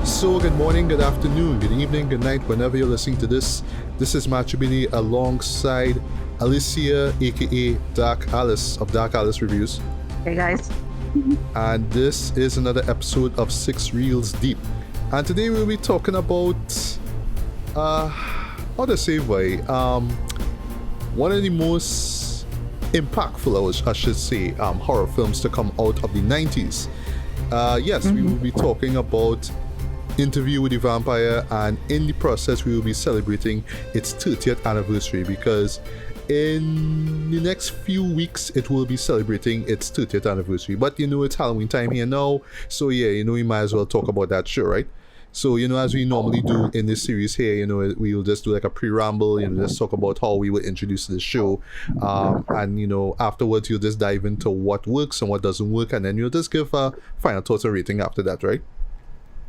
So, good morning, good afternoon, good evening, good night, whenever you're listening to this. This is Matchubini alongside Alicia, aka Dark Alice of Dark Alice Reviews. Hey guys. And this is another episode of 6 Reels Deep. And today we'll be talking about, how to say why, one of the most impactful, I should say, horror films to come out of the 90s. Yes, we will be talking about Interview with the Vampire, and in the process we will be celebrating its 30th anniversary, because in the next few weeks it will be celebrating its 30th anniversary. But you know, it's Halloween time here now, so yeah, you know, we might as well talk about that show, right? So, you know, as we normally do in this series here, you know, we will just do like a pre-ramble, you know, just talk about how we were introduced to the show. And, you know, afterwards you'll just dive into what works and what doesn't work, and then you'll just give a final thoughts and rating after that, right?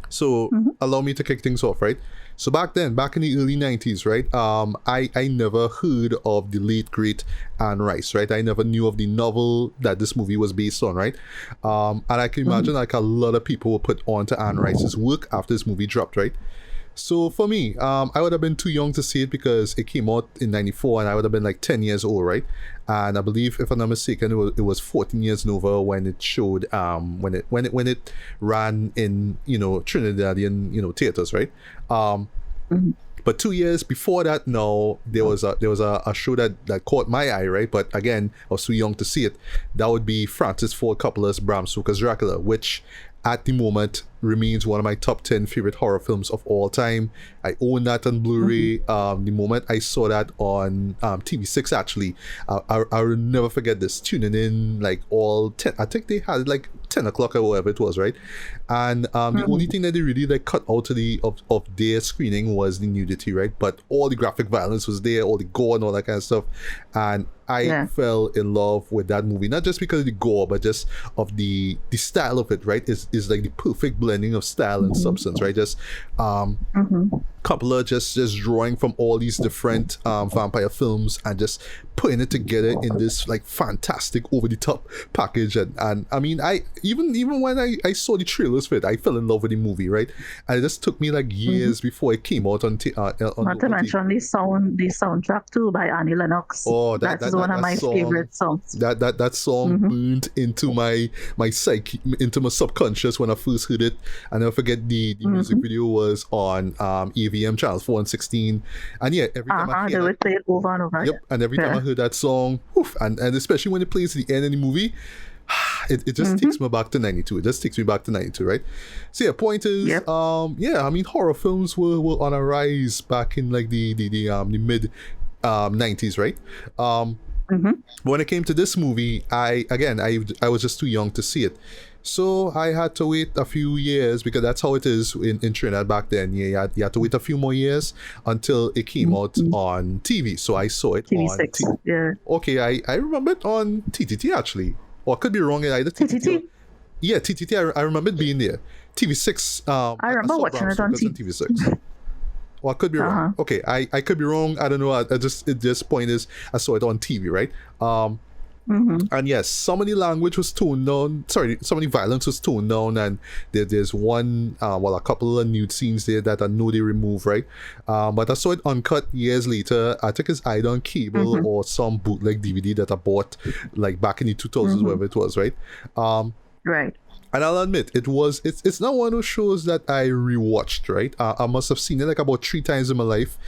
So allow me to kick things off, right? So back in the early 90s, right, I never heard of the late great Anne Rice, right? I never knew of the novel that this movie was based on, right? And I can imagine like a lot of people were put on to Anne Rice's work after this movie dropped, right? So for me, I would have been too young to see it because it came out in 94 and I would have been like 10 years old, right? And I believe, if I'm not mistaken, it was 14 years and over when it showed, when it ran in, you know, Trinidadian, you know, theaters, right? But 2 years before that, no, there was a show that caught my eye, right? But again, I was too young to see it. That would be Francis Ford Coppola's Bram Stoker's Dracula, which at the moment remains one of my top 10 favorite horror films of all time. I own that on Blu-ray. The moment I saw that on TV6, actually, I will never forget this, tuning in like all 10, I think they had like 10 o'clock or whatever it was, right? And the only thing that they really like cut out of their screening was the nudity, right? But all the graphic violence was there, all the gore and all that kind of stuff. And I fell in love with that movie, not just because of the gore, but just of the style of it, right? Is like the perfect blending of style and substance, right? Just Coppola just drawing from all these different vampire films and just putting it together in this like fantastic over the top package. And I mean, I even when I saw the trailers for it, I fell in love with the movie, right? And it just took me like years before it came out on not to mention the soundtrack too by Annie Lennox. Oh, that's one of my favorite songs. That song burned into my psyche, into my subconscious when I first heard it. And I'll forget the music video was on AVM channels 4 and 16. And yeah, every time I hear they would play it over and over. Yep, and every time I heard that song, and especially when it plays at the end of the movie, it just takes me back to 92. It just takes me back to 92, right? So yeah, point is, I mean, horror films were on a rise back in like the mid 90s, right? When it came to this movie, I was just too young to see it. So I had to wait a few years, because that's how it is in Trinidad back then. Yeah, you had to wait a few more years until it came out on TV. So I saw it TV6, on TV. yeah. Okay, I remember it on TTT actually. Or I could be wrong, either TTT. Yeah, TTT, I remember it being there. TV6, I remember watching it on TV6. Well, I could be wrong. Okay, I could be wrong. I don't know. This point is, I saw it on TV, right? And yes, some of the language was toned down. Sorry, some of the violence was toned down, and there's one, a couple of nude scenes there that I know they removed, right? But I saw it uncut years later. I think it's either on cable or some bootleg DVD that I bought like back in the 2000s, whatever it was, right? Right. And I'll admit, it's not one of those shows that I rewatched, right? I must have seen it like about 3 times in my life.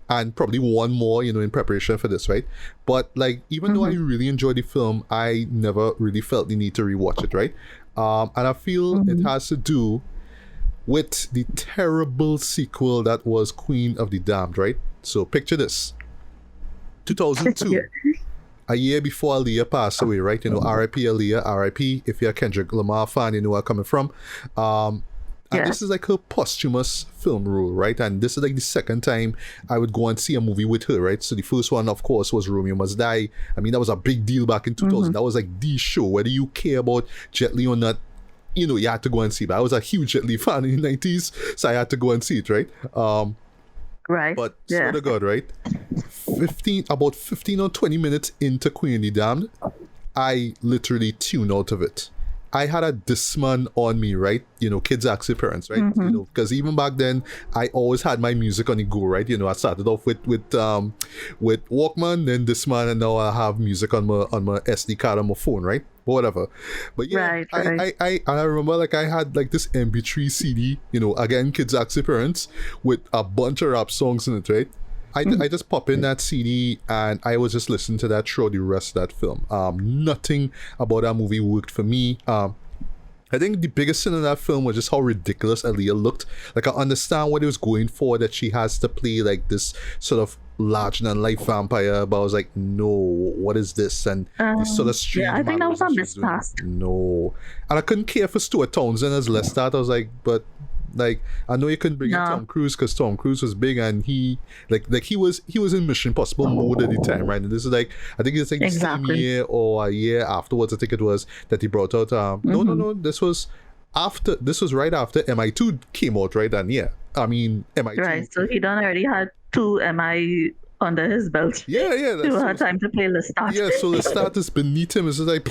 And probably one more, you know, in preparation for this, right? But like, even though I really enjoyed the film, I never really felt the need to rewatch it, right? And I feel it has to do with the terrible sequel that was Queen of the Damned, right? So picture this. 2002. A year before Aaliyah passed away, right? You know, R.I.P. Aaliyah, R.I.P. If you're a Kendrick Lamar fan, you know where I'm coming from. And this is like her posthumous film role, right? And this is like the second time I would go and see a movie with her, right? So the first one, of course, was Romeo Must Die. I mean, that was a big deal back in 2000. That was like the show. Whether you care about Jet Li or not, you know, you had to go and see it. But I was a huge Jet Li fan in the 90s, so I had to go and see it, right? Right. But swear to God, right? About 15 or 20 minutes into Queen of the Damned, I literally tuned out of it. I had a Discman on me, right? Kids ask their parents, right? Because even back then, I always had my music on the go, right? I started off with Walkman, then Discman, and now I have music on my SD card on my phone, right? Whatever. But yeah, Right. I remember like I had like this MP3 CD, again, kids ask their parents, with a bunch of rap songs in it, right? I just pop in that CD and I was just listening to that throughout the rest of that film. Nothing about that movie worked for me. I think the biggest sin in that film was just how ridiculous Aaliyah looked. Like, I understand what it was going for, that she has to play like this sort of larger-than-life vampire, but I was like, no, what is this? And this sort of strange Yeah, I think that was a miscast. No. And I couldn't care for Stuart Townsend as Lestat. I was like, but like, I know you couldn't bring in Tom Cruise because Tom Cruise was big and he was in Mission Impossible mode at the time, right? And this is like, I think it's like the same year or a year afterwards, I think it was, that he brought out no, this was right after MI2 came out, right? And yeah, I mean, MI2, right, so he done already had 2 MI under his belt. Yeah, He had time to play Lestat. Yeah, so Lestat is beneath him. It's just like,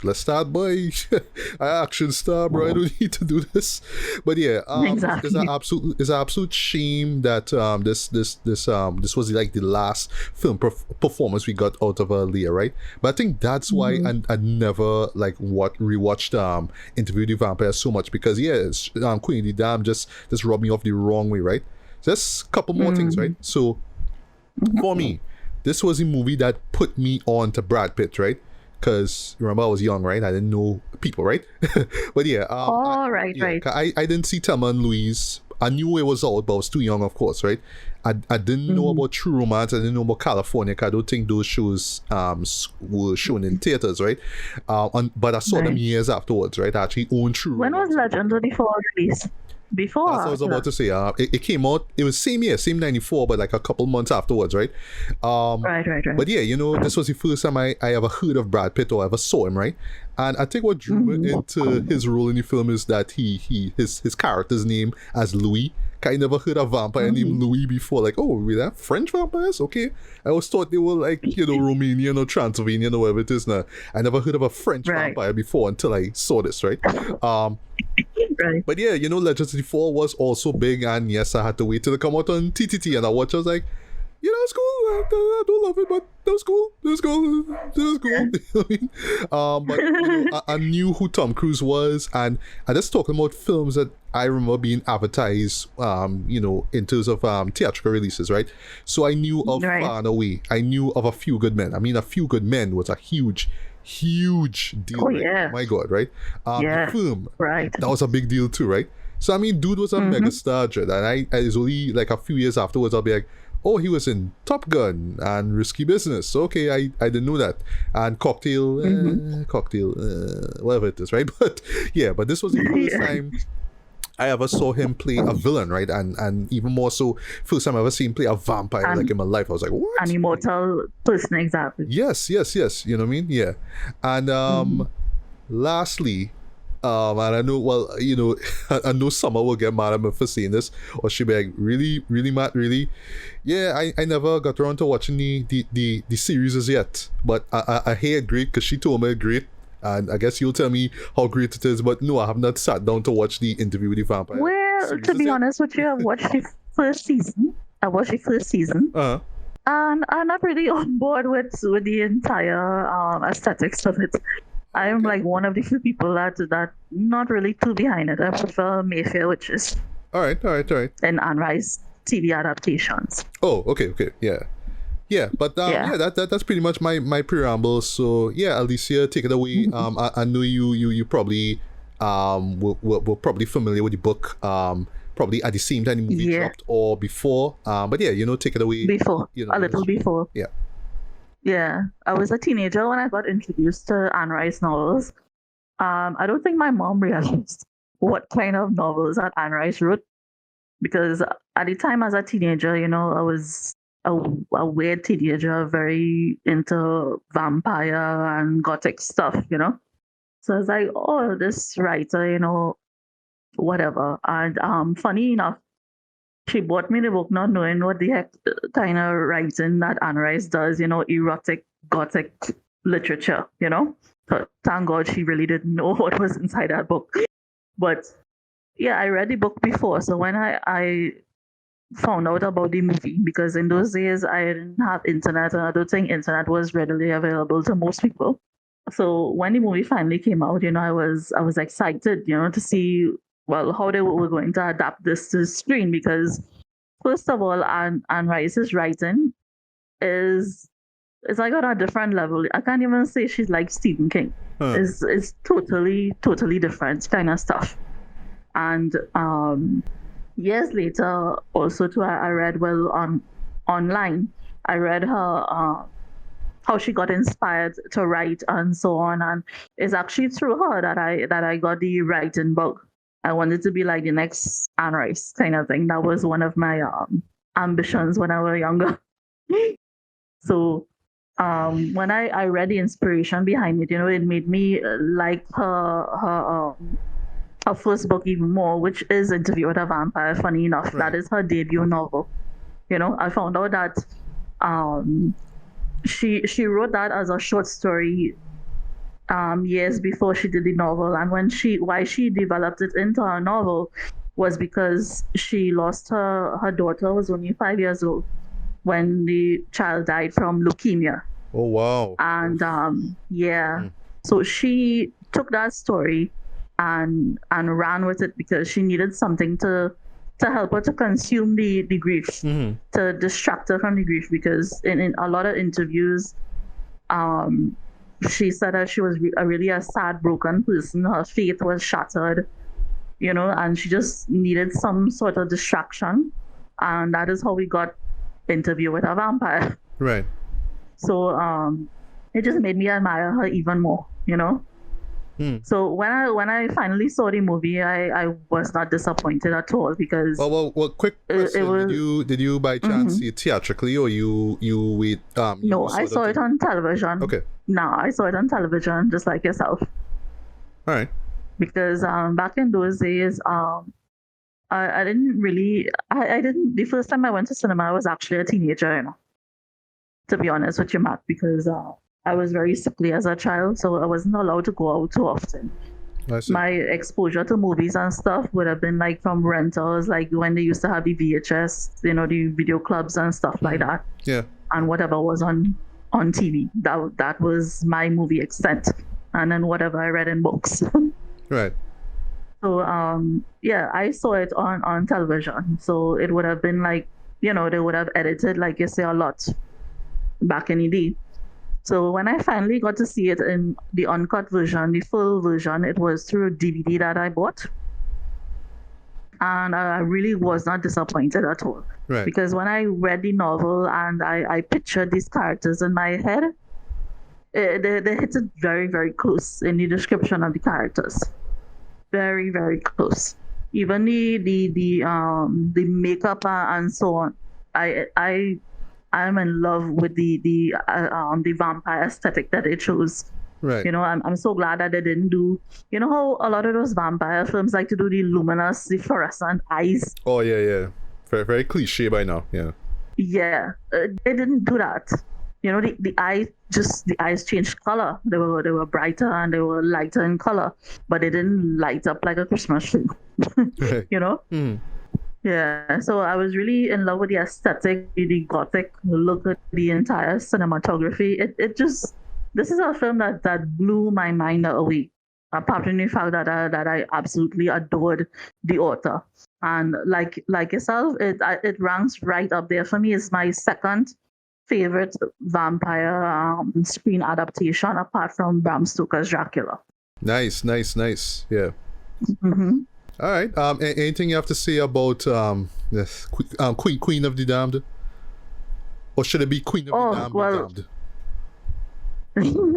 Lestat, boy, I action star, bro. I don't need to do this. But yeah, Exactly. it's an absolute shame that this was like the last film performance we got out of Aaliyah, right? But I think that's why I never like rewatched Interview with the Vampire so much, because Queen of the Dam just rubbed me off the wrong way, right? Just a couple more things, right? So for me, this was a movie that put me on to Brad Pitt, right? Because remember, I was young, right? I didn't know people, right? But yeah, right. I didn't see Thelma and Louise. I knew it was out, but I was too young, of course, right? I didn't know about True Romance. I didn't know about California, because I don't think those shows were shown in theaters, right? But I saw them years afterwards, right? I actually owned True When Romance. was Legend of the Fall released? Before? That's what I was about to say. It came out, it was same year, same 94, but like a couple months afterwards, right? Right. But yeah, this was the first time I ever heard of Brad Pitt or ever saw him, right? And I think what drew me into his role in the film is that his character's name as Louis. I never heard a vampire named Louis before. Like, oh, we have French vampires? Okay. I always thought they were like, Romanian or Transylvanian or whatever it is now. I never heard of a French vampire before until I saw this, right? Right. But yeah, Legends of the Fall was also big, and yes, I had to wait till it come out on TTT, and I watched. I was like, it's cool. I don't love it, but that was cool. It was cool. But I knew who Tom Cruise was, and I just talking about films that I remember being advertised, in terms of theatrical releases, right? So I knew of Far and Away. I knew of A Few Good Men. I mean, A Few Good Men was a huge deal. Oh, right? yeah. Oh my God, right? The film, right. That was a big deal too, right? So I mean, dude was a megastar, Dread, and I was only like a few years afterwards, I'll be like, oh, he was in Top Gun and Risky Business. Okay, I didn't know that. And Cocktail, whatever it is, right? But yeah, but this was the first time I ever saw him play a villain, right? And even more so, first time I ever seen him play a vampire like in my life. I was like, what? An immortal person, exactly. Yes. You know what I mean? Yeah. And lastly, and I know, well, I know Summer will get mad at me for saying this, or she'll be like, really, Matt, really? Yeah, I never got around to watching the series as yet, but I hear it great because she told me it's great, and I guess you'll tell me how great it is, but no, I have not sat down to watch the Interview with the Vampire. Well, to be honest with you, I watched the first season. Uh-huh. And I'm not really on board with the entire aesthetics of it. I'm like one of the few people that not really too behind it. I prefer Mayfair Witches. All right. And Anne Rice TV adaptations. Oh, okay, yeah. But that's pretty much my preamble. So yeah, Alicia, take it away. I know you probably were probably familiar with the book. Probably at the same time the movie dropped or before. But yeah, take it away. Before, a little before. Yeah. Yeah, I was a teenager when I got introduced to Anne Rice novels. I don't think my mom realized what kind of novels that Anne Rice wrote, because at the time as a teenager, I was a weird teenager, very into vampire and gothic stuff, So I was like, oh, this writer, whatever. And funny enough, she bought me the book not knowing what the heck kind of writing that Anne Rice does, erotic, gothic literature, But thank God she really didn't know what was inside that book. But yeah, I read the book before. So when I found out about the movie, because in those days I didn't have internet, and I don't think internet was readily available to most people. So when the movie finally came out, I was excited, to see, well, how they were going to adapt this to the screen, because first of all, Anne Rice's writing is it's like on a different level. I can't even say she's like Stephen King. It's totally different kind of stuff. And years later, also too, I read online. I read her how she got inspired to write and so on, and it's actually through her that I got the writing bug. I wanted to be like the next Anne Rice kind of thing. That was one of my ambitions when I was younger. So when I read the inspiration behind it, it made me like her first book even more, which is Interview with a Vampire. Funny enough, Right. that is her debut novel. I found out that she wrote that as a short story years before she did the novel, and why she developed it into a novel was because she lost her daughter, was only 5 years old when the child died from leukemia. Oh, wow. And so she took that story and ran with it, because she needed something to help her to consume the grief, to distract her from the grief, because in a lot of interviews she said that she was really a sad, broken person. Her faith was shattered, and she just needed some sort of distraction, and that is how we got Interview with a Vampire. Right. So it just made me admire her even more, So when I finally saw the movie, I was not disappointed at all, because Well, quick question. Did you by chance see it theatrically, or you with no, I saw it on television. Okay. No, I saw it on television, just like yourself. All right. Because back in those days, I didn't really, I didn't, the first time I went to cinema, I was actually a teenager, to be honest with you, Matt, because I was very sickly as a child, so I wasn't allowed to go out too often. I see. My exposure to movies and stuff would have been like from rentals, like when they used to have the VHS, the video clubs and stuff like that. Yeah. And whatever was on TV. That was my movie extent. And then whatever I read in books. Right. So I saw it on television. So it would have been like, they would have edited, like you say, a lot back in the day. So when I finally got to see it in the uncut version, the full version, it was through DVD that I bought. And I really was not disappointed at all. Right. Because when I read the novel and I pictured these characters in my head, they hit it very, very close in the description of the characters. Very, very close. Even the makeup and so on. I'm in love with the vampire aesthetic that they chose. Right. I'm so glad that they didn't do, how a lot of those vampire films like to do the luminous, the fluorescent eyes. Oh yeah. Very, very cliche by now. Yeah. Yeah, they didn't do that. The eyes changed color. They were brighter and they were lighter in color, but they didn't light up like a Christmas tree. Right. Yeah, so I was really in love with the aesthetic, the gothic look at the entire cinematography. This is a film that blew my mind away. Apart from the fact that I absolutely adored the author, and like yourself, it ranks right up there for me. It's my second favorite vampire screen adaptation, apart from Bram Stoker's Dracula. Nice. Yeah. Mm-hmm. All right. Anything you have to say about this Queen of the Damned, or should it be Queen of the Damned?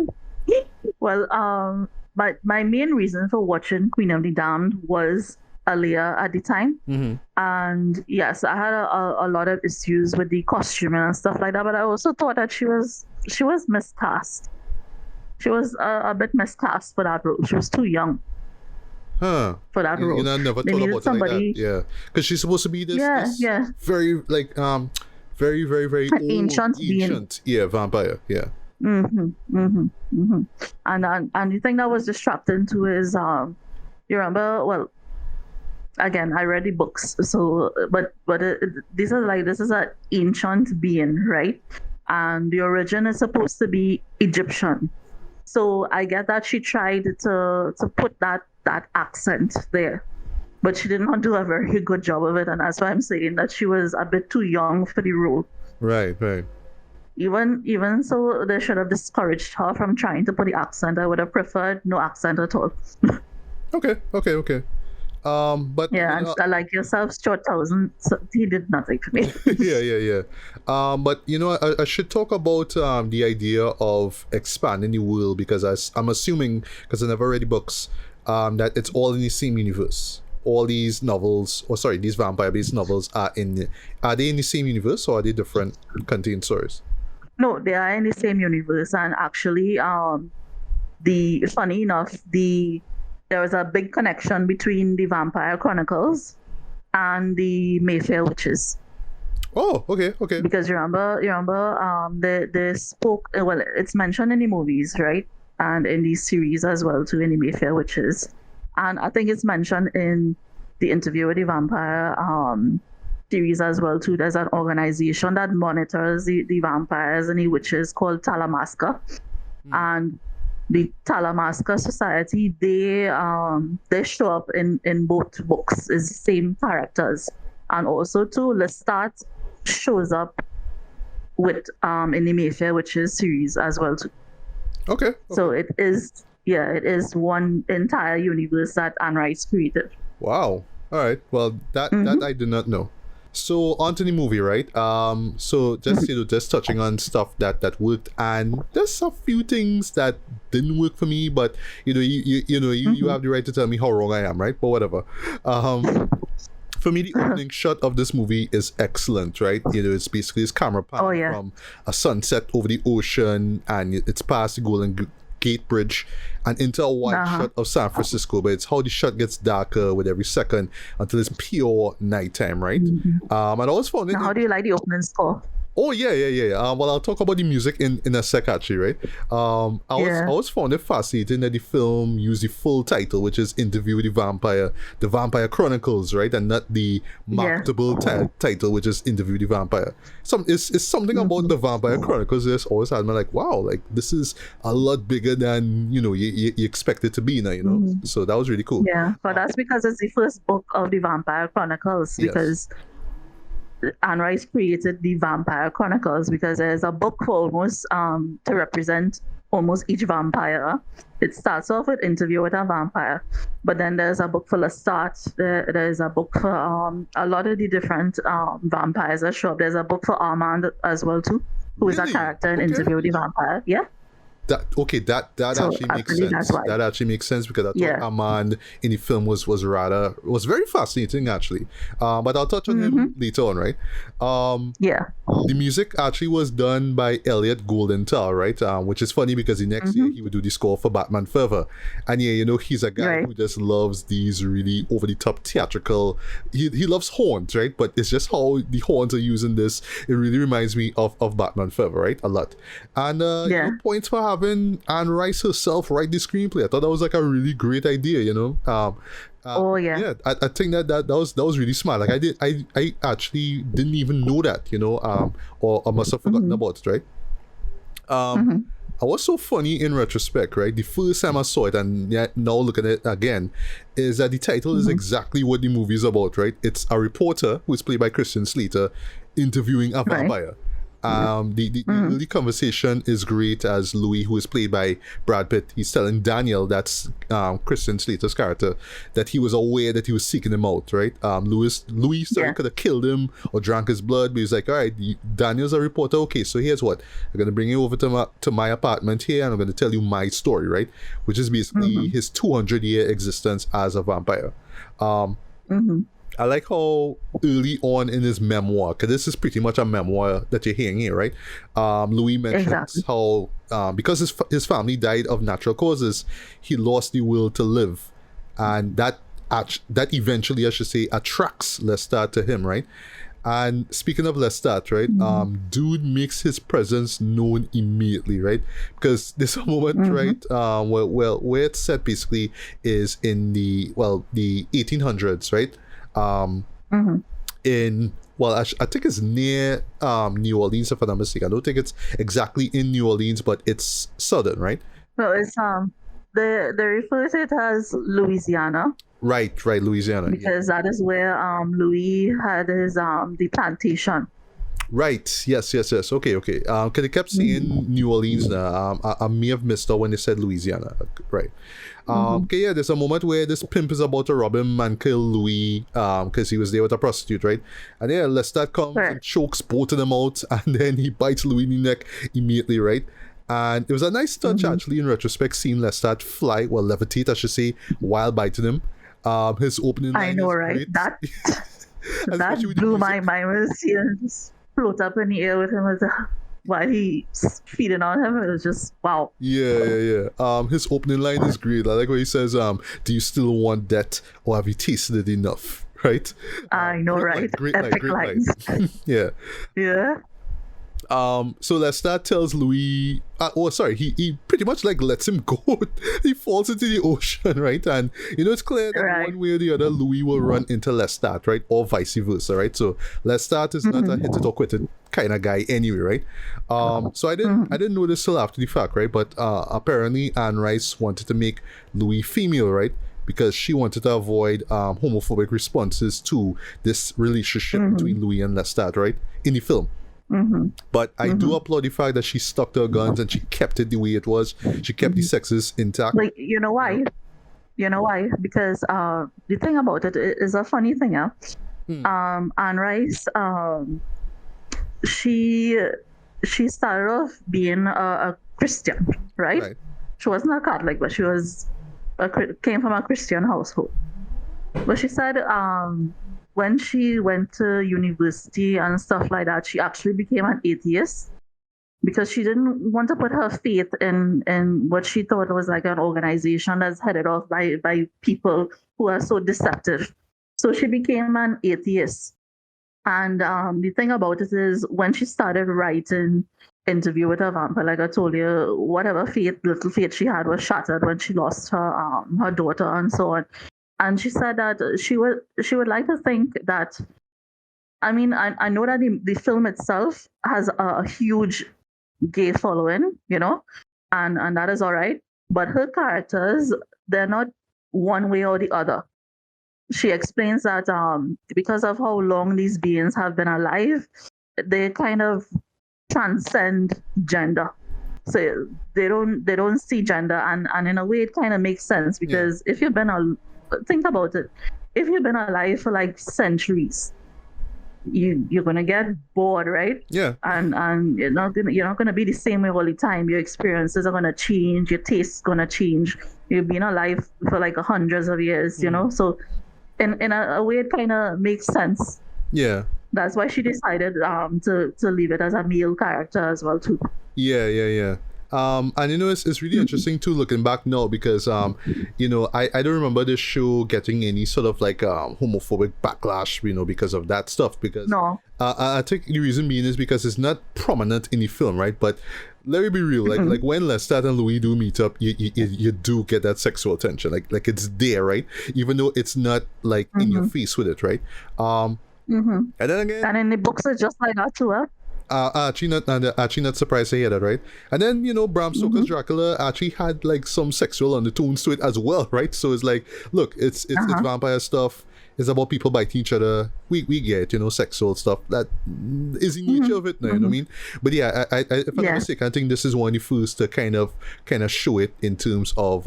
Well, well, my main reason for watching Queen of the Damned was Aaliyah at the time, and yes, I had a lot of issues with the costume and stuff like that. But I also thought that she was miscast. She was a bit miscast for that role. She was too young. Huh. For that role. I never They thought needed about somebody. it like that. Yeah. Because she's supposed to be this very, like, very, very, very old, Ancient being. Yeah, vampire. Yeah. And the thing that was distracting too is you remember, well, again, I read the books, so this is an ancient being, right? And the origin is supposed to be Egyptian. So I get that she tried to put that accent there, but she did not do a very good job of it, and that's why I'm saying that she was a bit too young for the role. Right, right. Even so, they should have discouraged her from trying to put the accent. I would have preferred no accent at all. Okay, okay, okay. But Yeah, and like yourself, Stuart Townsend, so he did nothing for me. yeah, yeah, yeah. But I should talk about the idea of expanding the world because I'm assuming, because I never read the books, that it's all in the same universe. All these novels, or sorry, these vampire-based novels are they in the same universe or are they different contained stories? No, they are in the same universe, and actually, the funny enough, there was a big connection between the Vampire Chronicles and the Mayfair Witches. Oh, okay, okay. Because they spoke. Well, it's mentioned in the movies, right, and in the series as well too, in the Mayfair Witches, and I think it's mentioned in the Interview with the Vampire series as well too. There's an organization that monitors the vampires and the witches called Talamasca, and the Talamasca Society, they show up in both books as the same characters, and also too Lestat shows up with in the Mayfair Witches series as well too. Okay. So it is one entire universe that Anne Rice created. Wow. All right. Well, that I did not know. So on to the movie, right? So just just touching on stuff that worked, and there's a few things that didn't work for me, but you have the right to tell me how wrong I am, right? But whatever. For me, the opening shot of this movie is excellent, right? It's basically this camera pan from a sunset over the ocean, and it's past the Golden Gate Bridge and into a wide shot of San Francisco, but it's how the shot gets darker with every second until it's pure nighttime, right? And I always found it. Now, how do you like the opening score? Oh yeah. Well, I'll talk about the music in a sec, actually, right? I always found it fascinating that the film used the full title, which is Interview with the Vampire Chronicles, right, and not the marketable title, which is Interview with the Vampire. It's something about the Vampire Chronicles that's always had me like, wow, like this is a lot bigger than you expect it to be now, So that was really cool. Yeah, but that's because it's the first book of the Vampire Chronicles, because Anne Rice created the Vampire Chronicles because there's a book for almost to represent almost each vampire. It starts off with Interview with a Vampire, but then there's a book for Lestat. There's a book for a lot of the different vampires that show up. There's a book for Armand as well too, who is a character in Interview with the Vampire. Yeah. That actually makes sense. That actually makes sense because I thought Armand in the film was very fascinating actually. But I'll touch on him later on, right? The music actually was done by Elliot Goldenthal, right? Which is funny because the next year he would do the score for Batman Forever, and he's a guy who just loves these really over the top theatrical. He loves horns, right? But it's just how the horns are using this. It really reminds me of Batman Forever, right? A lot. And points for having Anne Rice herself write the screenplay. I thought that was like a really great idea, I think that was really smart. Like I actually didn't even know that, or I must have forgotten about it, right? I was so funny in retrospect, right? The first time I saw it and now look at it again, is that the title is exactly what the movie is about, right? It's a reporter who is played by Christian Slater interviewing a vampire. The early conversation is great as Louis, who is played by Brad Pitt, he's telling Daniel, that's Christian Slater's character, that he was aware that he was seeking him out, right? Louis could have killed him or drank his blood, but he's like, all right, Daniel's a reporter, okay, so here's what, I'm gonna bring you over to my apartment here and I'm gonna tell you my story, right? Which is basically his 200-year existence as a vampire. I like how early on in his memoir, because this is pretty much a memoir that you're hearing here, right? Louis mentions how because his family died of natural causes, he lost the will to live, and that eventually, I should say, attracts Lestat to him, right? And speaking of Lestat, right? Dude makes his presence known immediately, right? Because there's a moment, right? Where it's set basically is in the 1800s, right? In I think it's near New Orleans, if I'm not mistaken. I don't think it's exactly in New Orleans, but it's southern, right? Well, it's they refer to it as Louisiana. Right, Louisiana. Because that is where Louis had his the plantation. Right. Yes. Okay. Because they kept saying New Orleans. I may have missed out when they said Louisiana. Right. Okay. Yeah. There's a moment where this pimp is about to rob him and kill Louis. Because he was there with a prostitute, right? And yeah, Lestat comes and chokes both of them out, and then he bites Louis in the neck immediately, right? And it was a nice touch actually in retrospect, seeing Lestat levitate, I should say, while biting him. His opening line, I know, right? That blew my mind when he just float up in the air with him while he's feeding on him. It was just wow. Yeah. His opening line is great. I like what he says, do you still want that, or have you tasted it enough? Right? I know, right? Great line. Yeah. So Lestat tells Louis, he pretty much lets him go. He falls into the ocean, right? And it's clear that one way or the other, Louis will run into Lestat, right? Or vice versa, right? So Lestat is not a hit it or quit it kind of guy anyway, right? So I didn't know this till after the fact, right? But apparently Anne Rice wanted to make Louis female, right? Because she wanted to avoid homophobic responses to this relationship between Louis and Lestat, right? In the film. But I do applaud the fact that she stuck to her guns and she kept it the way it was. She kept the sexes intact. You know why? Because the thing about it is a funny thing. Anne Rice, she started off being a Christian, right? She wasn't a Catholic, but she was came from a Christian household. But she said when she went to university and stuff like that, she actually became an atheist because she didn't want to put her faith in what she thought was like an organization that's headed off by people who are so deceptive. So she became an atheist. And the thing about it is when she started writing Interview with a Vampire, like I told you, whatever little faith she had was shattered when she lost her daughter and so on. And she said that she would like to think that, I mean, I know that the film itself has a huge gay following, and that is all right. But her characters, they're not one way or the other. She explains that because of how long these beings have been alive, they kind of transcend gender. So they don't see gender, and in a way it kind of makes sense because if you've been think about it. If you've been alive for like centuries, you're gonna get bored, right? Yeah. And you're not gonna be the same way all the time. Your experiences are gonna change. Your taste's gonna change. You've been alive for like hundreds of years, So in a way, it kind of makes sense. Yeah. That's why she decided to leave it as a male character as well too. Yeah. And it's really interesting too looking back now because I don't remember this show getting any sort of like homophobic backlash because of that stuff, because no. I think the reason being is because it's not prominent in the film, right? But let me be real, like when Lestat and Louis do meet up, you do get that sexual tension, like it's there, right? Even though it's not like in your face with it, right? And then again, and in the books it's just like that too, huh? Actually not surprised to hear that, right? And then Bram Stoker's Dracula actually had like some sexual undertones to it as well, right? So it's like, look, it's vampire stuff. It's about people biting each other. We get sexual stuff. That is the nature of it now. You know what I mean? But yeah, I if I'm not mistaken, I think this is one of the first to kind of show it in terms of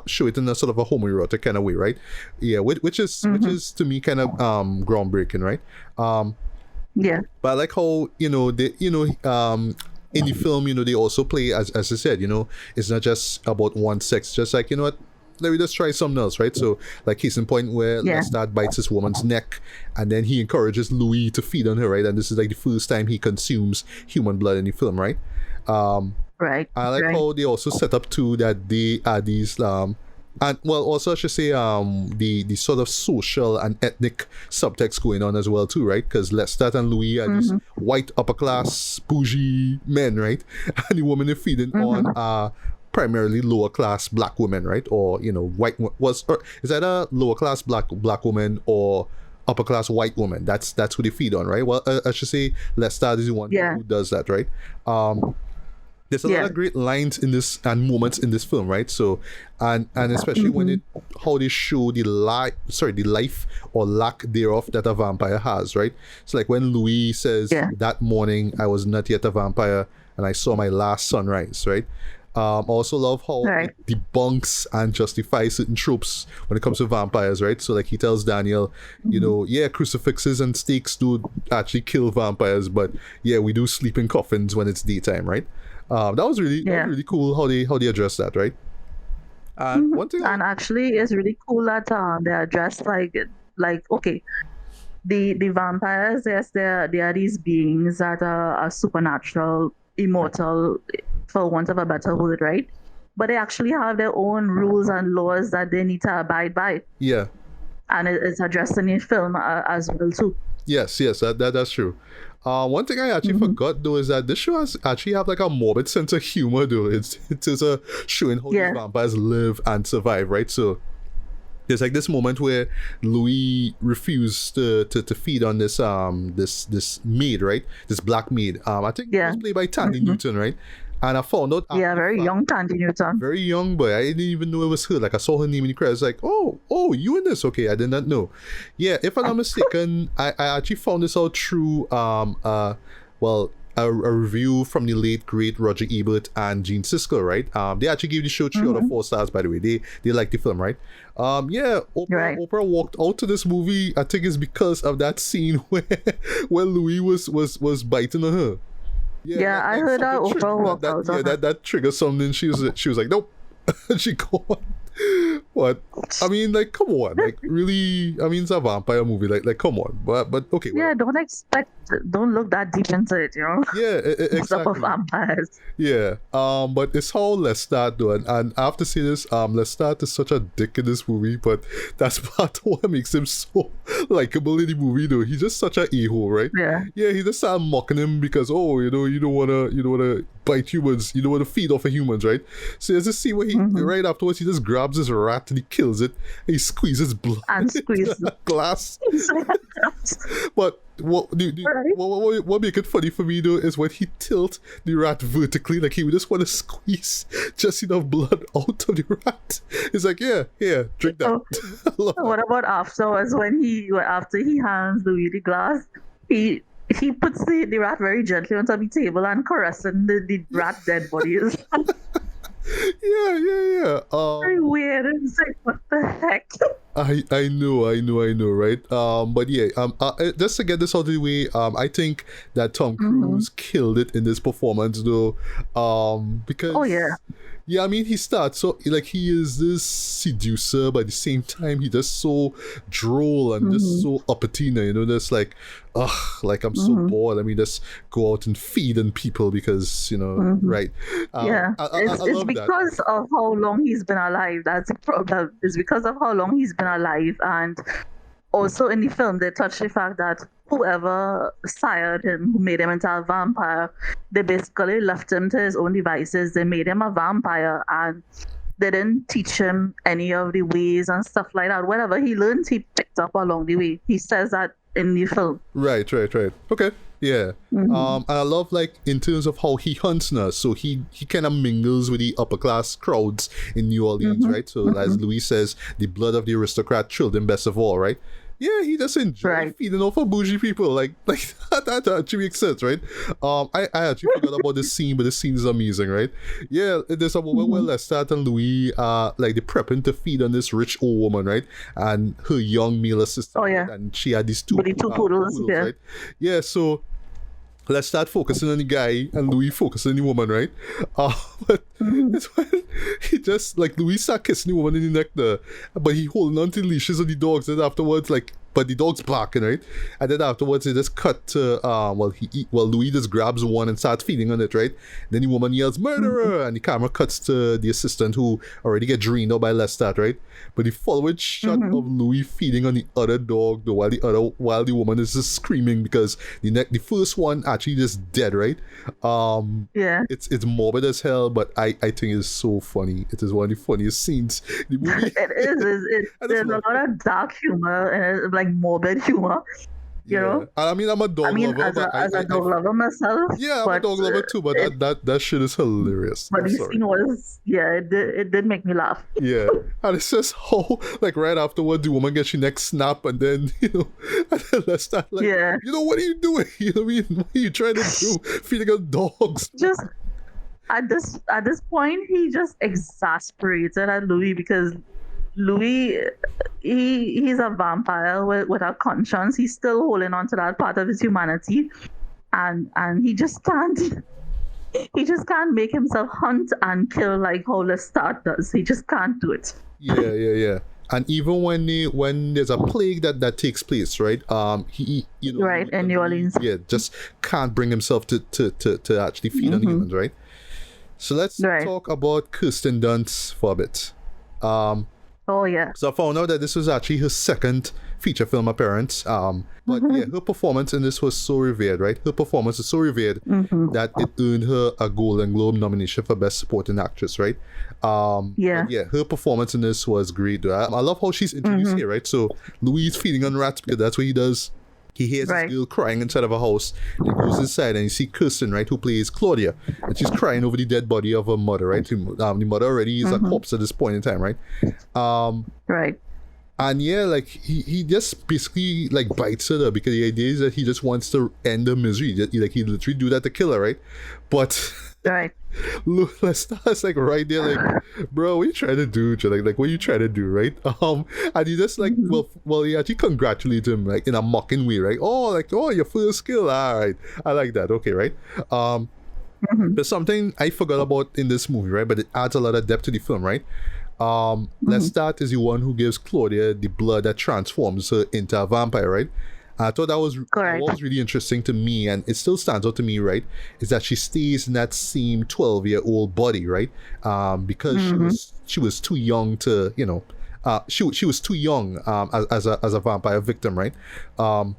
show it in a sort of a homoerotic kind of way, right? Yeah, which is to me kind of groundbreaking, right? Yeah. But I like how they in the film they also play as I said, it's not just about one sex, just like what, let me just try something else, right? So like case in point where Lestat bites this woman's neck and then he encourages Louis to feed on her, right? And this is like the first time he consumes human blood in the film, right? Right. I like how they also set up too that they are these And well, also I should say the sort of social and ethnic subtext going on as well too, right? Because Lestat and Louis are these white upper class bougie men, right? And the woman they're feeding on are primarily lower class black women, right? Or white is that a lower class black woman or upper class white woman? That's who they feed on, right? Well, I should say Lestat is the one who does that, right? There's a lot of great lines in this and moments in this film, right? So, and especially when how they show the life or lack thereof that a vampire has, right? So like when Louis says, that morning I was not yet a vampire and I saw my last sunrise, right? Also love how it debunks and justifies certain tropes when it comes to vampires, right? So like he tells Daniel, crucifixes and stakes do actually kill vampires, but yeah, we do sleep in coffins when it's daytime, right? That was really cool how they address that, right? And one thing, and actually, it's really cool that they address like okay, the vampires. Yes, they are these beings that are supernatural, immortal, for want of a better word, right? But they actually have their own rules and laws that they need to abide by. Yeah, and it's addressed in the film as well too. Yes, that's true. One thing I actually forgot though is that this show has actually have like a morbid sense of humor though. It's a showing how these vampires live and survive, right? So there's like this moment where Louis refused to feed on this maid, right? This black maid. I think it was played by Tandy Newton, right? And I found out very young Tandy Newton. Very young, but I didn't even know it was her. Like I saw her name in the credits, like, oh, you in this? Okay, I did not know. Yeah, if I'm not mistaken, I actually found this out through a review from the late great Roger Ebert and Gene Siskel, right? They actually gave the show 3 out of 4 stars, by the way. They liked the film, right? Oprah walked out to this movie. I think it's because of that scene where Louis was biting on her. Yeah, I heard that Oprah walked out. Yeah, that triggered something. She was like, nope. She gone. What? I mean, like, come on. Like, really? I mean, it's a vampire movie. Like, come on. But okay. Yeah, don't look that deep into it, Yeah, exactly. Stuff of vampires. Yeah. But it's how Lestat though, and I have to say this. Lestat is such a dick in this movie, but that's part of what makes him so likable in the movie though. He's just such a a-hole, right? Yeah. Yeah, he just started mocking him because you don't wanna bite humans, you don't wanna feed off of humans, right? So there's this scene where he right afterwards he just grabs his rat and he kills it and he squeezes blood and squeezes the glass. But what make it funny for me though is when he tilt the rat vertically, like he would just want to squeeze just enough blood out of the rat. It's like, yeah, drink that. What about afterwards when after he hands Louis the glass, he puts the rat very gently onto the table and caressing the rat dead bodies. Yeah. Very weird. It's like, what the heck? I know, right? But yeah, just to get this out of the way, I think that Tom Cruise killed it in this performance, though. Because I mean, he starts so like he is this seducer, but at the same time, he just so droll and just so uppity, just like, like I'm so bored. Let me just go out and feed on people because right? It's because of how long he's been alive. That's the problem. It's because of how long he's been alive, and also in the film they touch the fact that whoever sired him, who made him into a vampire, they basically left him to his own devices. They made him a vampire and they didn't teach him any of the ways and stuff like that. Whatever he learned, he picked up along the way. He says that in the film. Right. Okay. Yeah. And I love like in terms of how he hunts now. So he kind of mingles with the upper class crowds in New Orleans, right? So as Louis says, the blood of the aristocrat chilled him best of all, right? Yeah, he just enjoys feeding off of bougie people. Like that actually makes sense, right? I actually forgot about this scene, but the scene is amazing, right? Yeah, there's a moment where Lestat and Louis like they're prepping to feed on this rich old woman, right? And her young male assistant. Oh yeah. Right? And she had these two poodles, right? Yeah, so let's start focusing on the guy and Louis focusing on the woman, right? But it's when he just like Louis start kissing the woman in the neck there, but he holding on to the leashes of the dogs, and afterwards like but the dog's barking, right? And then afterwards, it just cut to Louis just grabs one and starts feeding on it, right? Then the woman yells murderer, and the camera cuts to the assistant who already get drained out by Lestat, right? But the following shot of Louis feeding on the other dog, though, while the woman is just screaming because the first one actually just dead, right? Yeah. It's morbid as hell, but I think it's so funny. It is one of the funniest scenes in the movie. It is. There's a lot of dark humor and like morbid humor. You know? I mean, I'm a dog lover. As a dog lover myself. Yeah, I'm a dog lover too, but that shit is hilarious. But the scene was, it did make me laugh. Yeah, and it's just how, like, right afterward, the woman gets your neck snap, and then, and then let's start, like, what are you doing? You know what I mean? What are you trying to do? Feeding on dogs? Just, at this point, he just exasperated at Louis because Louis, he's a vampire with a conscience. He's still holding on to that part of his humanity, and he just can't make himself hunt and kill like how Lestat does. He just can't do it. Yeah. And even when there's a plague that takes place, right? He right in New Orleans. Yeah, just can't bring himself to actually feed on humans, right? So let's talk about Kirsten Dunst for a bit. Oh yeah. So I found out that this was actually her second feature film appearance. But her performance in this was so revered, right? Her performance is so revered that it earned her a Golden Globe nomination for Best Supporting Actress, right? Her performance in this was great. I love how she's introduced here, right? So Louis is feeding on rats because that's what he does. He hears this girl crying inside of a house. And he goes inside and you see Kirsten, right, who plays Claudia. And she's crying over the dead body of her mother, right? The mother already is a corpse at this point in time, right? Right. And like he just basically like bites her because the idea is that he just wants to end her misery. Like he literally do that to kill her, right? But Lestat's like right there, like, bro, what you trying to do? Like what you trying to do, right? And he just like, well, he actually congratulates him like in a mocking way, right? Oh, your first skill, all right, I like that. Okay, right? There's something I forgot about in this movie, right? But it adds a lot of depth to the film, right? Lestat is the one who gives Claudia the blood that transforms her into a vampire, right? I thought that was really interesting to me, and it still stands out to me, right? Is that she stays in that same 12-year-old body, right? Because she was too young to, she was too young as a vampire victim, right? And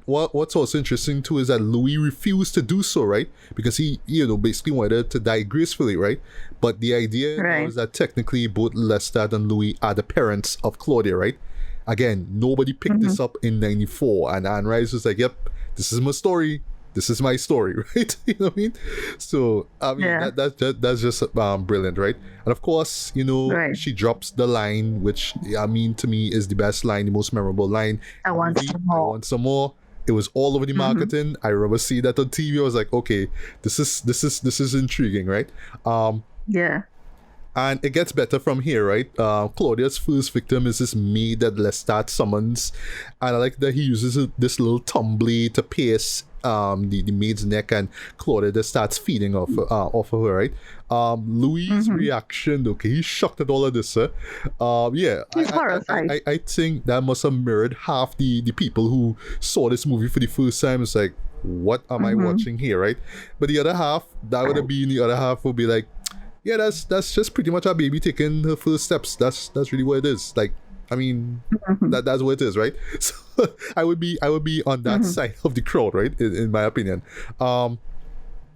what's also interesting too is that Louis refused to do so, right? Because he, basically wanted to die gracefully, right? But the idea was that technically both Lestat and Louis are the parents of Claudia, right? Again, nobody picked this up in '94, and Anne Rice was like, "Yep, this is my story. This is my story," right? You know what I mean? So I mean that's just brilliant, right? And of course, she drops the line, which I mean to me is the best line, the most memorable line. I want some more. I want some more. It was all over the marketing. I remember seeing that on TV. I was like, okay, this is intriguing, right? And it gets better from here, right? Claudia's first victim is this maid that Lestat summons, and I like that he uses this little tumbler to pierce the maid's neck, and Claudia just starts feeding off of her, right? Louis' reaction, okay, he's shocked at all of this, sir. He's horrified. I think that must have mirrored half the people who saw this movie for the first time. It's like, what am I watching here, right? But the other half, would be like, yeah, that's just pretty much our baby taking her first steps. That's really what it is. Like, I mean, that's what it is, right? So I would be on that side of the crowd, right? In my opinion.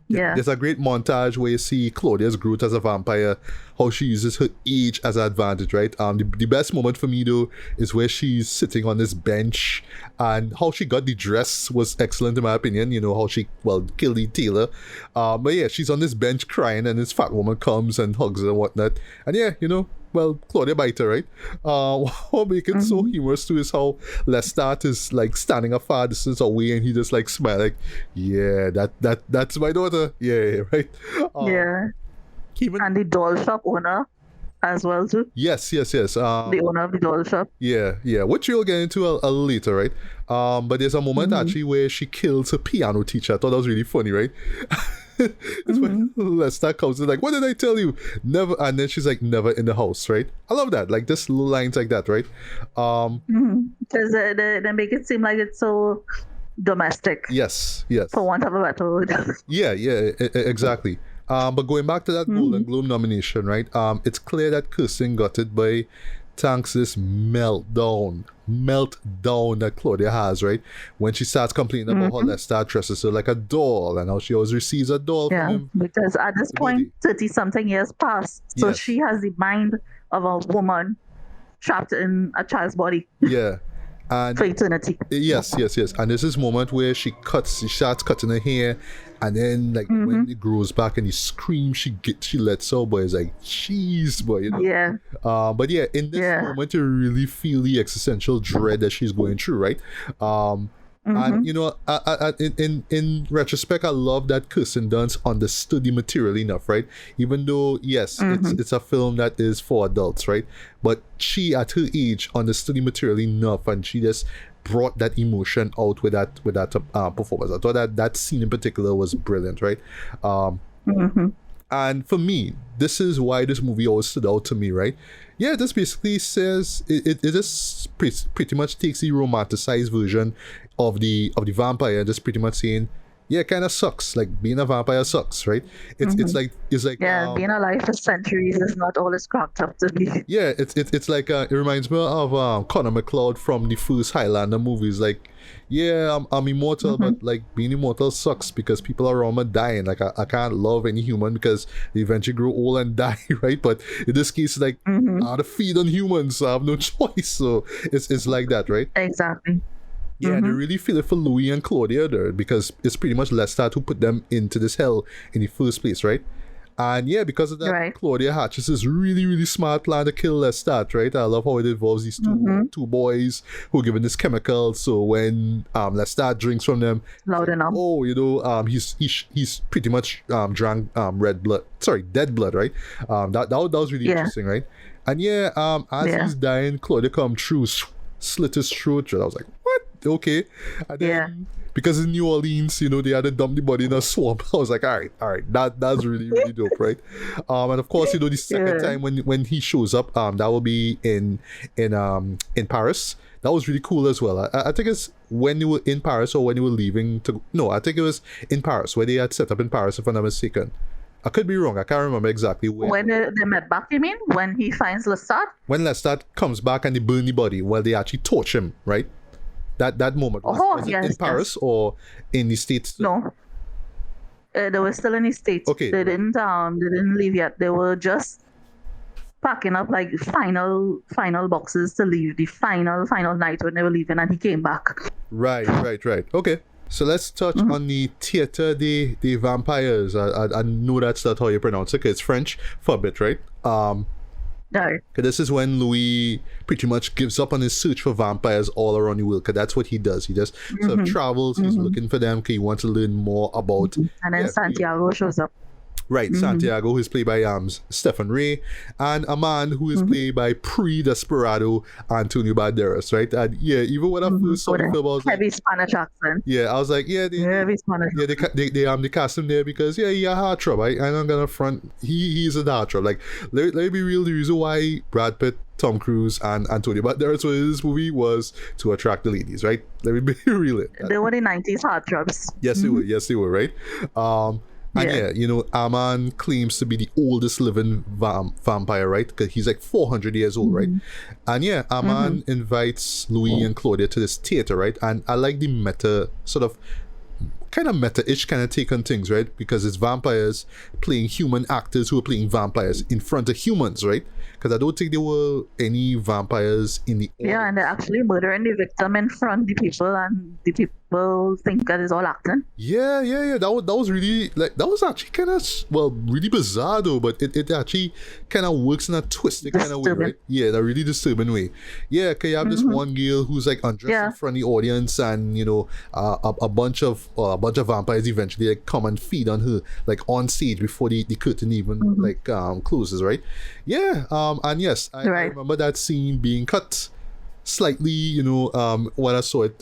There's a great montage where you see Claudia's growth as a vampire, how she uses her age as an advantage, right? The best moment for me though is where she's sitting on this bench, and how she got the dress was excellent in my opinion. How she killed the tailor. But yeah, she's on this bench crying, and this fat woman comes and hugs her and whatnot. And Claudia bite her, right? What makes it so humorous too is how Lestat is like standing a far distance away, and he just like smile like, yeah, that's my daughter. Yeah, right. And the doll shop owner as well too. Yes. The owner of the doll shop. Yeah. Which you'll get into a later, right? But there's a moment actually where she kills her piano teacher. I thought that was really funny, right? It's when Lestat comes in like, what did I tell you? Never. And then she's like, never in the house, right? I love that. Like, just little lines like that, right? Because they make it seem like it's so domestic, Yes. for want of a better word. Yeah, exactly. But going back to that Golden Globe nomination, right? It's clear that Kirsten got it by thanks this meltdown that Claudia has, right? When she starts complaining about how Lestat dresses her like a doll and how she always receives a doll from him. Because at this point, 30-something years passed. So Yes. she has the mind of a woman trapped in a child's body Yeah. And for eternity. yes. And there's this moment where she starts cutting her hair, and then like when it grows back and he screams, she lets out, boy. It's like, jeez, boy, you know. Yeah. But yeah, in this moment, you really feel the existential dread that she's going through, right? And you know, in retrospect, I love that Kirsten Dunst understood the material enough, right? Even though yes, it's a film that is for adults, right? But she at her age understood the material enough, and she just brought that emotion out with that performance. I thought that scene in particular was brilliant, right? And for me, this is why this movie always stood out to me, right? Yeah, this basically says it just pretty much takes the romanticized version of the vampire, just pretty much saying, yeah, it kind of sucks. Like being a vampire sucks, right? It's like being alive for centuries is not all it's cracked up to be. Yeah, it's like it reminds me of Connor McLeod from the first Highlander movies. Like, yeah, I'm immortal, but like being immortal sucks because people around me dying. Like I can't love any human because they eventually grow old and die, right? But in this case, like I have to feed on humans, so I have no choice. So it's like that, right? Exactly. Yeah, and I really feel it for Louis and Claudia there because it's pretty much Lestat who put them into this hell in the first place, right? And yeah, because of that, Claudia hatches this really, really smart plan to kill Lestat, right? I love how it involves these two boys who are given this chemical. So when Lestat drinks from them, loud enough. Oh, you know, he's pretty much drank dead blood, right? That was really interesting, right? And yeah, as he's dying, Claudia come through, slit his throat. And I was like, what? Okay. And then, because in New Orleans, you know, they had to dump the body in a swamp. I was like, all right, that's really, really dope, right? And of course, you know, the second time when he shows up, that will be in Paris. That was really cool as well. I think it's when you were in Paris or when you were leaving to. No, I think it was in Paris where they had set up in Paris, if I'm not mistaken. I could be wrong. I can't remember exactly when. When they met back, you mean? When he finds Lestat? When Lestat comes back and they burn the body, well, they actually torch him, right? That moment. Was it in Paris or in the States? No. They were still in the States. Okay. They didn't leave yet. They were just packing up like final boxes to leave the final night when they were leaving, and he came back. Right. Okay. So let's touch on the Theatre des Vampires. I know that's not how you pronounce it, because it's French for a bit, right? No. This is when Louis pretty much gives up on his search for vampires all around the world, because that's what he does. He just sort of travels, he's looking for them, because he wants to learn more about... And then Santiago shows up. Right, Santiago, who is played by Stephen Ray, and a man who is played by pre-Desperado Antonio Banderas, right? And yeah, even when I first saw the film, I was heavy Spanish accent. Yeah, I was like, heavy Spanish. Yeah, they cast him there because he a heartthrob. I'm not gonna front. He's a heartthrob. Like, let me be real. The reason why Brad Pitt, Tom Cruise, and Antonio Banderas were in this movie was to attract the ladies, right? Let me be real. They were the 90s heartthrobs. Yes, they were. Yes, they were. Right. And yeah, you know, Armand claims to be the oldest living vampire, right? Because he's like 400 years old, right? And yeah, Armand invites Louis and Claudia to this theater, right? And I like the kind of meta-ish kind of take on things, right? Because it's vampires playing human actors who are playing vampires in front of humans, right? Because I don't think there were any vampires in the audience. Yeah, and they're actually murdering the victim in front of the people, and the people think that it's all acting. Yeah. That was really, like, that was actually kind of, well, really bizarre though, but it actually kind of works in a twisted kind of way, right? Yeah, in a really disturbing way. Yeah, because you have this one girl who's like undressed in front of the audience, and you know, a bunch of vampires eventually like come and feed on her, like on stage before the curtain even like closes, right? Yeah, and yes, I remember that scene being cut slightly, you know, when I saw it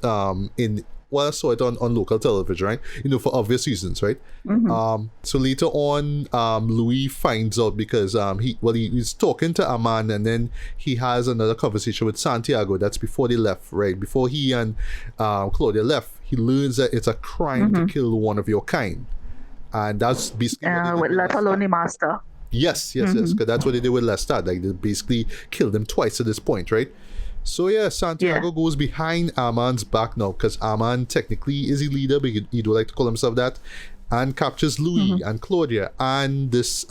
I saw it on local television, right? For obvious reasons, right? So later on, Louis finds out because he's talking to Aman, and then he has another conversation with Santiago. That's before they left, right? Before he and Claudia left, he learns that it's a crime to kill one of your kind, and that's basically let alone the master. Yes, because that's what they did with Lestat. Like, they basically killed him twice at this point, right? So yeah, Santiago goes behind Aman's back now, because Aman technically is a leader, but he don't like to call himself that, and captures Louis and Claudia and this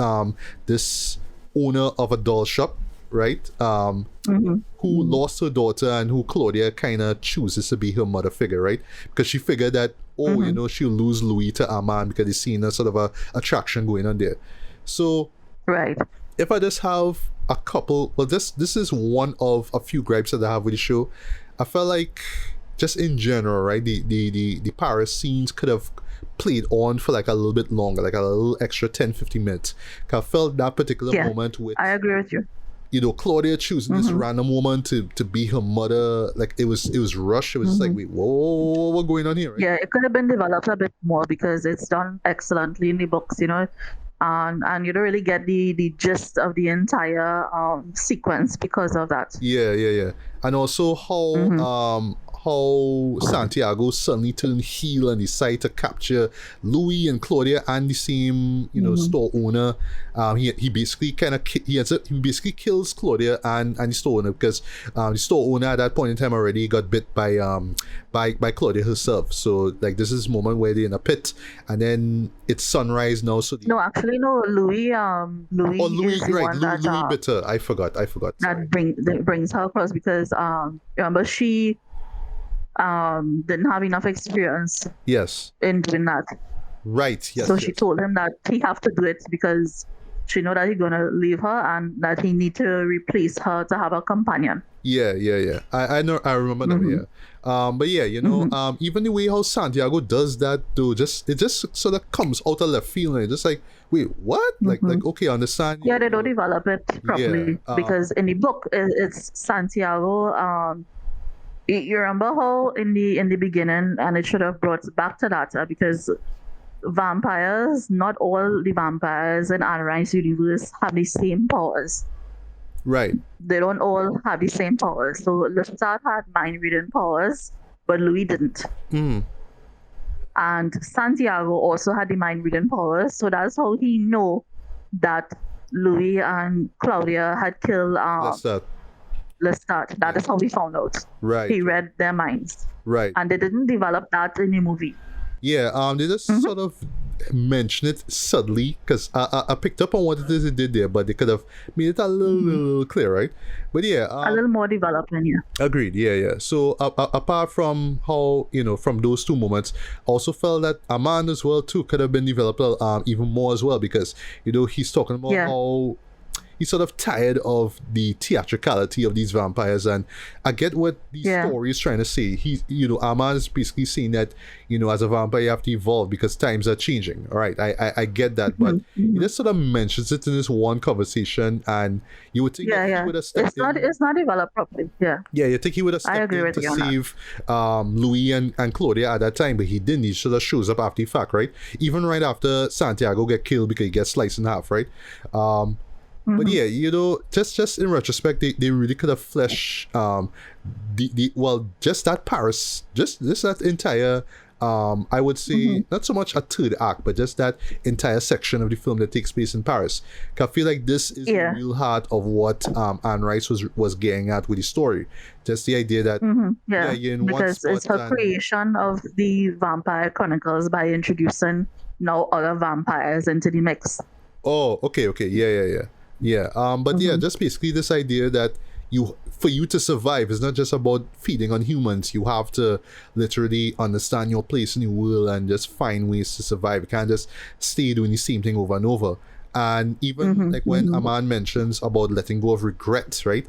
owner of a doll shop, right? Who lost her daughter and who Claudia kind of chooses to be her mother figure, right? Because she figured that, she'll lose Louis to Aman because he's seen a sort of a attraction going on there. So right. If I just have a couple, this is one of a few gripes that I have with the show. I felt like, just in general, right, the Paris scenes could have played on for like a little bit longer, like a little extra 10-15 minutes. I felt that particular moment with, I agree with you. Claudia choosing this random woman to be her mother, like it was rushed. It was just like, wait, whoa, what's going on here? Right? Yeah, it could have been developed a bit more because it's done excellently in the books, and you don't really get the gist of the entire sequence because of that. Yeah. And also how Santiago suddenly turned heel and decided to capture Louis and Claudia and the same store owner. He basically basically kills Claudia and the store owner, because the store owner at that point in time already got bit by Claudia herself. So like, this is a moment where they're in a pit, and then it's sunrise now. So no, Louis is the right, one Louis bit her. I forgot. That brings her across because remember, she didn't have enough experience in doing that. Right, yes. So she told him that he have to do it because she know that he's gonna leave her and that he need to replace her to have a companion. Yeah. I know. I remember that. Yeah. But yeah, even the way how Santiago does that, though, it just sort of comes out of left field, and it's just like, wait, what? Like okay, I understand. Yeah, they don't develop it properly because in the book it's Santiago. You remember how in the beginning, and it should have brought back to that because vampires, not all the vampires in Anne Rice's universe have the same powers. Right. They don't all have the same powers. So Lestat had mind reading powers, but Louis didn't. And Santiago also had the mind reading powers, so that's how he know that Louis and Claudia had killed Lestat. That is how we found out. Right. He read their minds. Right. And they didn't develop that in the movie. Yeah, they just sort of mention it subtly, because I picked up on what it is they did there, but they could have made it a little clear, right? But yeah, a little more development, yeah. Agreed. Yeah. So apart from how from those two moments, I also felt that Aman as well too could have been developed even more as well, because he's talking about how he's sort of tired of the theatricality of these vampires, and I get what the story is trying to say. Aman is basically saying that as a vampire you have to evolve because times are changing. All right, I get that, but he just sort of mentions it in this one conversation, and you would think that he would have stepped in. It's not developed properly. You think he would have stepped in to save Louis and Claudia at that time, but he didn't. He sort of shows up after the fact, right? Even right after Santiago get killed because he gets sliced in half, right? But yeah, just in retrospect, they really could have fleshed just that Paris, just that entire I would say not so much a third act, but just that entire section of the film that takes place in Paris. I feel like this is the real heart of what Anne Rice was getting at with the story. Just the idea that you're in one spot, it's her creation of the Vampire Chronicles by introducing now other vampires into the mix. Oh, okay, yeah. But just basically this idea that for you to survive, it's not just about feeding on humans. You have to literally understand your place in the world and just find ways to survive. You can't just stay doing the same thing over and over. And even like when Aman mentions about letting go of regrets, right?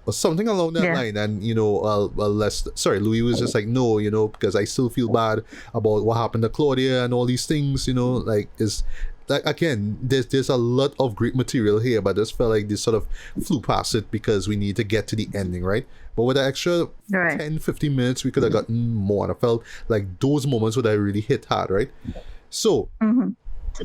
Or something along that line, and Louis was just like, no, because I still feel bad about what happened to Claudia and all these things, like is like again, there's a lot of great material here, but I just felt like they sort of flew past it because we need to get to the ending, right? But with the extra Right. 10, 15 minutes, we could have gotten more. And I felt like those moments would have really hit hard, right? So, Mm-hmm.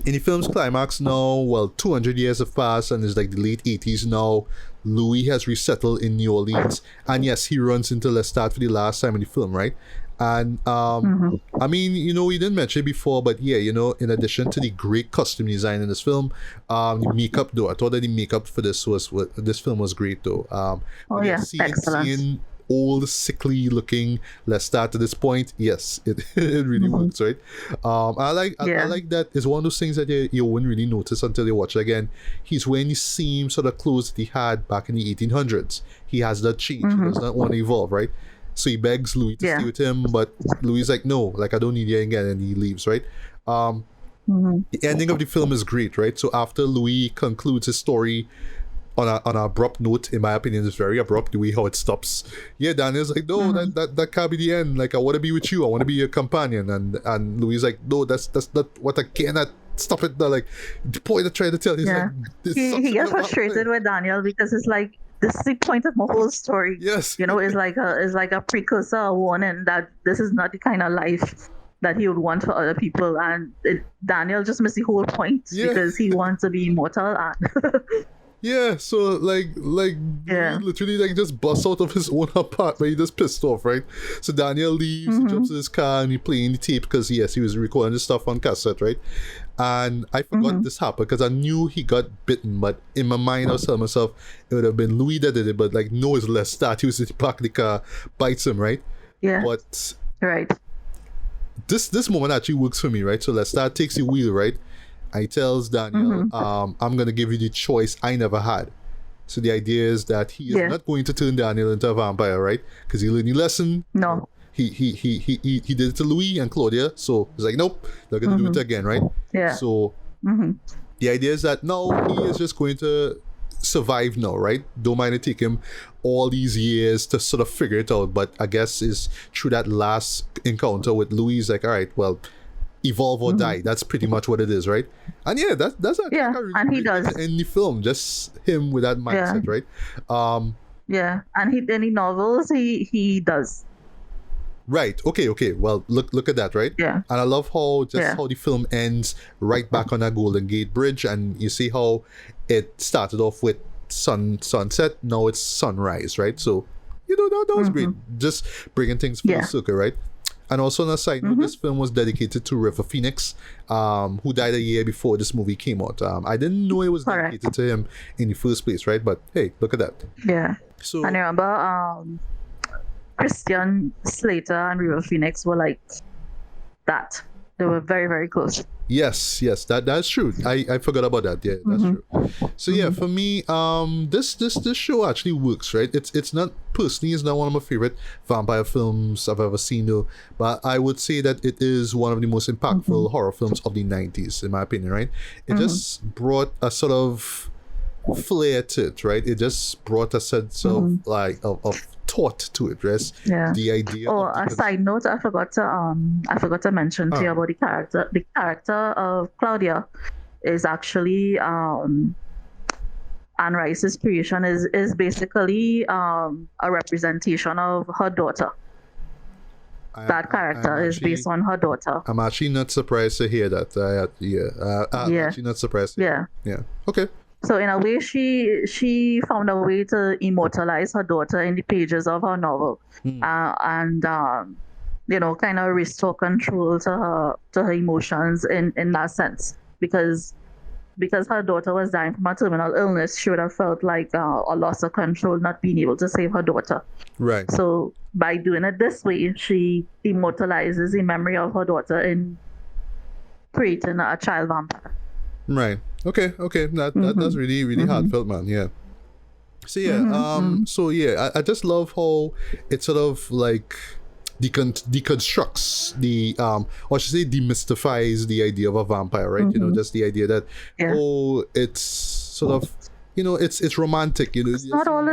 in the film's climax now, well, 200 years have passed and it's like the late 80s now. Louis has resettled in New Orleans. And yes, he runs into Lestat for the last time in the film, right? And I mean, we didn't mention it before, but yeah, in addition to the great costume design in this film, the makeup though, I thought that the makeup for this film was great though. Oh But yeah, excellent. seeing old, sickly looking Lestat at this point, yes, it really works, right? I like that. It's one of those things that you wouldn't really notice until you watch it again. He's wearing the same sort of clothes that he had back in the 1800s. He has that change. He does not want to evolve, right? So he begs Louis to stay with him, but Louis is like, no, like I don't need you again, and he leaves, right? The ending of the film is great, right? So after Louis concludes his story on an abrupt note, in my opinion, it's very abrupt the way how it stops. Yeah, Daniel's like, no, that can't be the end. Like I want to be with you, I want to be your companion, and Louis is like, no, that's not what I cannot. Stop it! Like the point I tried to tell you. Yeah. Like, He gets frustrated with Daniel because it's like this is the point of my whole story. Yes. It's like a precursor, a warning that this is not the kind of life that he would want for other people, and Daniel just missed the whole point because he wants to be immortal. And yeah, so like he literally like just busts out of his own apartment. He just pissed off, right? So Daniel leaves, he jumps in his car, and he playing the tape because yes, he was recording his stuff on cassette, right? And I forgot this happened because I knew he got bitten, but in my mind I was telling myself it would have been Louis that did it, but like no, it's Lestat. He was in the back of the car, bites him, right? Yeah. But right. This moment actually works for me, right? So Lestat takes the wheel, right? And he tells Daniel, I'm gonna give you the choice I never had. So the idea is that he is not going to turn Daniel into a vampire, right? Because he learned the lesson. No. He did it to Louis and Claudia, so he's like, nope, they're gonna do it again, right? Yeah. So the idea is that no, he is just going to survive now, right? Don't mind it take him all these years to sort of figure it out, but I guess is through that last encounter with Louis, he's like, all right, well, evolve or die. That's pretty much what it is, right? And yeah, that's actually like a really and he does in the film, just him with that mindset, right? And in the novels he does. Right. Okay. Well, look at that, right? Yeah. And I love how how the film ends right back on that Golden Gate Bridge, and you see how it started off with sunset. Now it's sunrise, right? So that was great. Just bringing things full circle, right? And also on a side note, this film was dedicated to River Phoenix, who died a year before this movie came out. I didn't know it was dedicated to him in the first place, right? But hey, look at that. Yeah. So and I remember Christian Slater and River Phoenix were like that. They were very, very close. Yes, that's true. I forgot about that. Yeah, that's true. So yeah, for me, this show actually works, right? It's not personally, it's not one of my favorite vampire films I've ever seen though, but I would say that it is one of the most impactful horror films of the 90s, in my opinion, right? It just brought a sort of flair to it, right? It just brought a sense of like of thought to it, right? Yeah. The idea. Oh, a side note, I forgot to mention to you about the character. The character of Claudia is actually Anne Rice's creation. Is basically a representation of her daughter. That character is based on her daughter. I'm actually not surprised to hear that. I'm actually not surprised. Yeah. Okay. So in a way, she found a way to immortalize her daughter in the pages of her novel, and kind of restore control to her emotions in that sense, because her daughter was dying from a terminal illness. She would have felt like a loss of control, not being able to save her daughter. Right. So by doing it this way, she immortalizes the memory of her daughter in creating a child vampire. Right. Okay. That's really heartfelt, man. Yeah. So yeah, I just love how it sort of like deconstructs the or I should say demystifies the idea of a vampire, right? Just the idea that it's sort of it's romantic, it's not all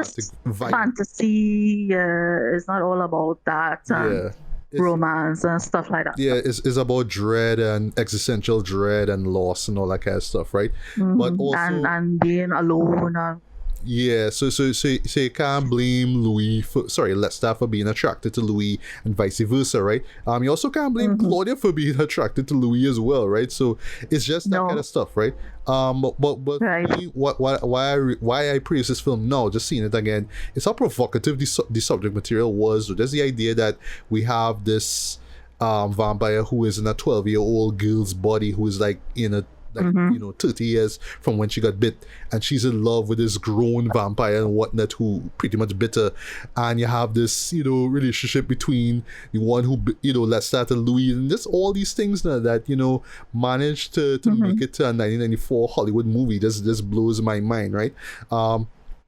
fantasy. It's not all about that. romance and stuff like that. Yeah, it's about dread and existential dread and loss and all that kind of stuff, right? But also, and being alone and yeah, so you can't blame Louis for Lester for being attracted to Louis and vice versa, right? You also can't blame Claudia for being attracted to Louis as well, right? So it's just that kind of stuff, right? But right. me, why I praise this film now, just seeing it again, it's how provocative the subject material was. So there's the idea that we have this vampire who is in a 12-year-old girl's body who is like in a 30 years from when she got bit, and she's in love with this grown vampire and whatnot who pretty much bit her. And you have this relationship between the one who let's start at Louis, and just all these things now that managed to make it to a 1994 Hollywood movie. This blows my mind, right?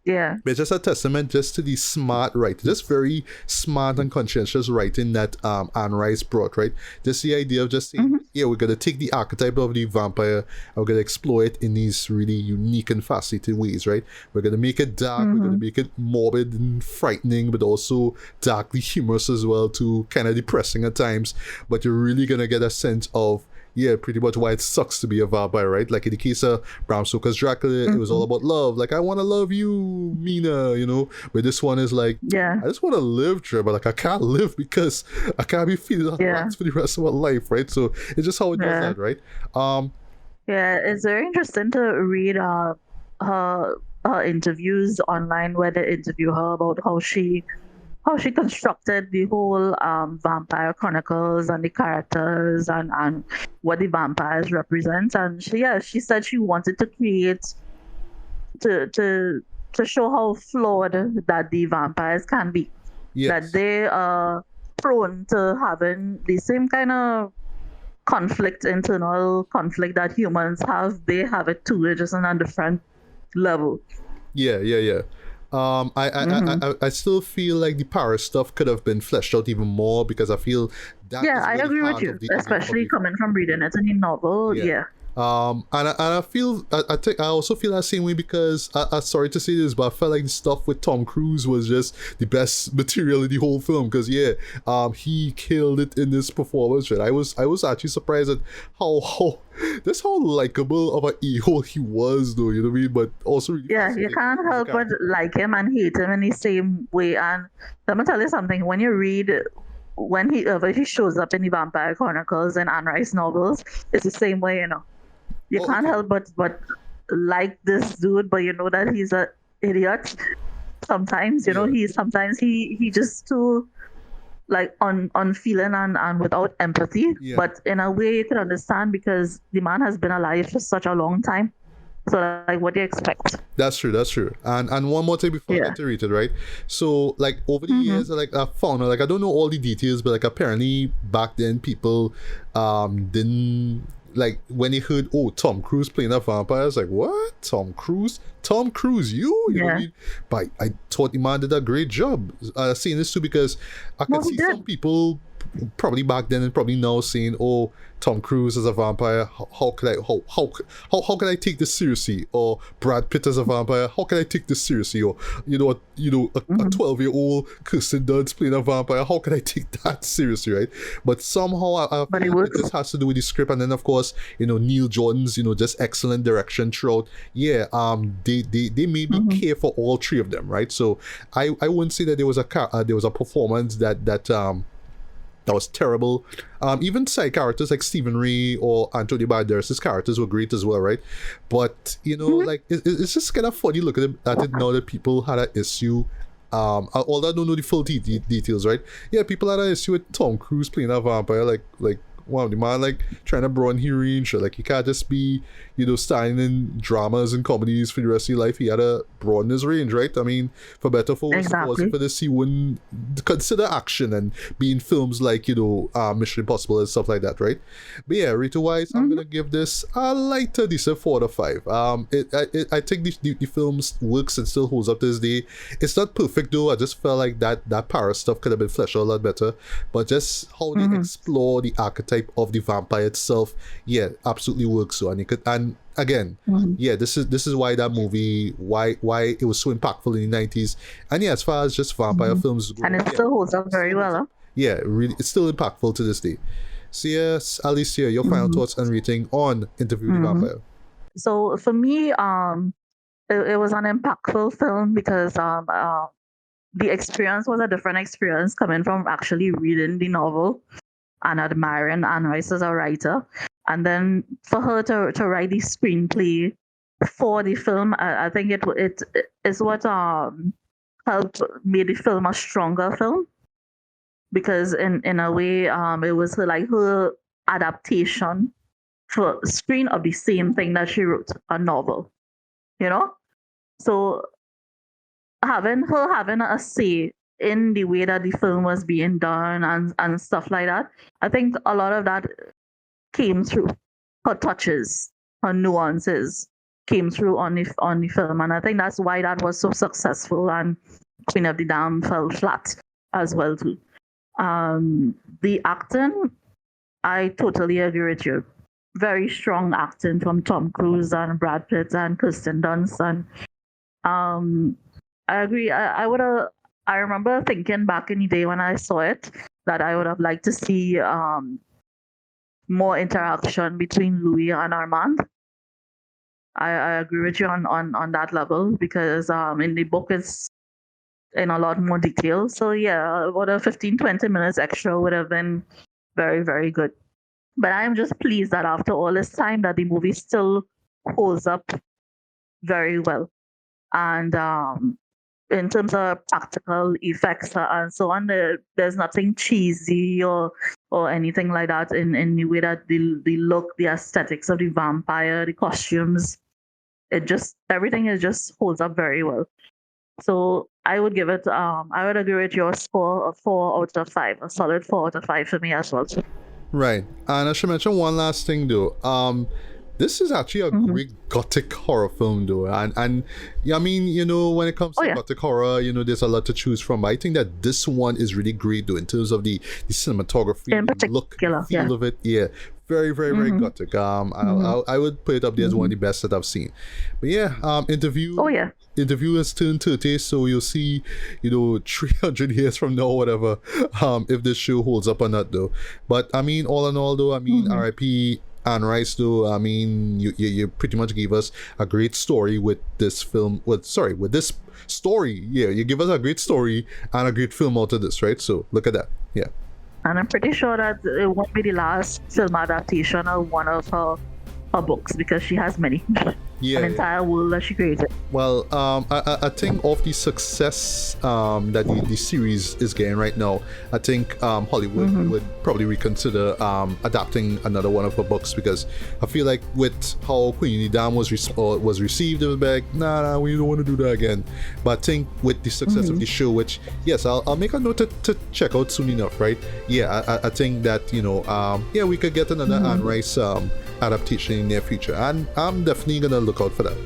Yeah. It's just a testament just to the smart writing, just very smart and conscientious writing that Anne Rice brought, right? Just the idea of just saying, yeah, we're going to take the archetype of the vampire and we're going to explore it in these really unique and fascinating ways, right? We're going to make it dark, we're going to make it morbid and frightening, but also darkly humorous as well, too, kind of depressing at times. But you're really going to get a sense of pretty much why it sucks to be a vampire, right? Like in the case of Bram Stoker's Dracula, it was all about love. Like, I want to love you, Mina, But this one is like, I just want to live, Trevor, but like, I can't live because I can't be feeling that for the rest of my life, right? So it's just how it does that, right? It's very interesting to read her interviews online where they interview her about how she constructed the whole Vampire Chronicles and the characters and what the vampires represent. And she said she wanted to create to show how flawed that the vampires can be. That they are prone to having the same kind of internal conflict that humans have. They have it too, they're just on a different level. I still feel like the Paris stuff could have been fleshed out even more, because I feel that I agree with you, especially coming from reading it in the novel. And I feel I also feel that same way, because I'm sorry to say this, but I felt like the stuff with Tom Cruise was just the best material in the whole film, because he killed it in this performance, right? I was actually surprised at how likable of an a-hole he was, though, you know what I mean? But also really you can't help but like him and hate him in the same way. And let me tell you something, when you read when he shows up in the Vampire Chronicles and Anne Rice novels, it's the same way, You can't help but like this dude, but you know that he's an idiot. Sometimes, he just too like unfeeling and without empathy. But in a way you can understand, because the man has been alive for such a long time. So like, what do you expect? That's true. And one more thing before I get to read it, right? So like over the years, like I found out, like I don't know all the details, but like apparently back then people didn't, like when they heard, Tom Cruise playing a vampire, I was like, what? Tom Cruise, you know what I mean? But I thought the man did a great job saying this too, because I could see some people probably back then and probably now saying, Tom Cruise as a vampire, how can I take this seriously? Or Brad Pitt as a vampire, how can I take this seriously? Or a 12-year-old Kirsten Dunst playing a vampire, how can I take that seriously, right? But somehow I feel like this has to do with the script, and then of course Neil Jordan's just excellent direction throughout. They made me care for all three of them, right? So I wouldn't say that there was a performance that was terrible. Even side characters like Stephen Ray or Antonio Banderas' characters were great as well, right? But like it's just kind of funny looking at it now that people had an issue. Although I don't know the full details, right? Yeah, people had an issue with Tom Cruise playing a vampire, like wow, the man like trying to broaden his range. Like he can't just be starring in dramas and comedies for the rest of your life. He had to broaden his range, right? I mean, for better for worse, if it wasn't for this, he wouldn't consider action and be in films like Mission Impossible and stuff like that, right? But yeah, rating wise, I'm gonna give this a lighter decent 4 out of 5. I think the film works and still holds up to this day. It's not perfect though. I just felt like that Paris stuff could have been fleshed out a lot better. But just how they explore the archetype of the vampire itself, absolutely works. So and again, this is why that movie, why it was so impactful in the 90s. And as far as just vampire films go, and it still holds up very well, huh? yeah, really, it's still impactful to this day. So yes, Alicia, your final thoughts and rating on Interview with the Vampire. So for me, it was an impactful film because the experience was a different experience coming from actually reading the novel and admiring Anne Rice as a writer. And then for her to write the screenplay for the film, I think it is what helped made the film a stronger film, because in a way it was her adaptation for screen of the same thing that she wrote, a novel, you know. So having a say in the way that the film was being done and stuff like that, I think a lot of that came through. Her touches, her nuances came through on the film, and I think that's why that was so successful. And Queen of the Dam fell flat as well too. The acting, I totally agree with you. Very strong acting from Tom Cruise and Brad Pitt and Kirsten Dunst, and I agree. I remember thinking back in the day when I saw it that I would have liked to see more interaction between Louis and Armand. I agree with you on that level, because in the book it's in a lot more detail. So yeah, about a 15-20 minutes extra would have been very, very good. But I'm just pleased that after all this time that the movie still holds up very well. And in terms of practical effects and so on, there's nothing cheesy or anything like that in the way that the look, the aesthetics of the vampire, the costumes, everything just holds up very well. So I would give it I would agree with your score of 4 out of 5, a solid 4 out of 5 for me as well. Right. And I should mention one last thing though. This is actually a great gothic horror film though. And yeah, I mean, you know, when it comes to gothic horror, you know, there's a lot to choose from. But I think that this one is really great though, in terms of the cinematography, the look, the feel of it. Yeah. Very, very, very gothic. I would put it up there as one of the best that I've seen. But yeah, Interview has turned 30, so you'll see, you know, 300 years from now, whatever, if this show holds up or not, though. But I mean, all in all, though, I mean, R.I.P. Anne Rice, though. I mean, you pretty much gave us a great story with this film. With this story, yeah, you give us a great story and a great film out of this, right? So look at that, yeah. And I'm pretty sure that it won't be the last film adaptation of one of her books, because she has many. An entire world that she created. Well, I think of the success that the series is getting right now, I think Hollywood would probably reconsider adapting another one of her books, because I feel like with how Queen of the Dam was received, it was like, nah, we don't want to do that again. But I think with the success of the show, which, yes, I'll make a note to check out soon enough, right? Yeah, I think that, you know, we could get another Anne Rice adaptation in the near future, and I'm definitely gonna look out for that.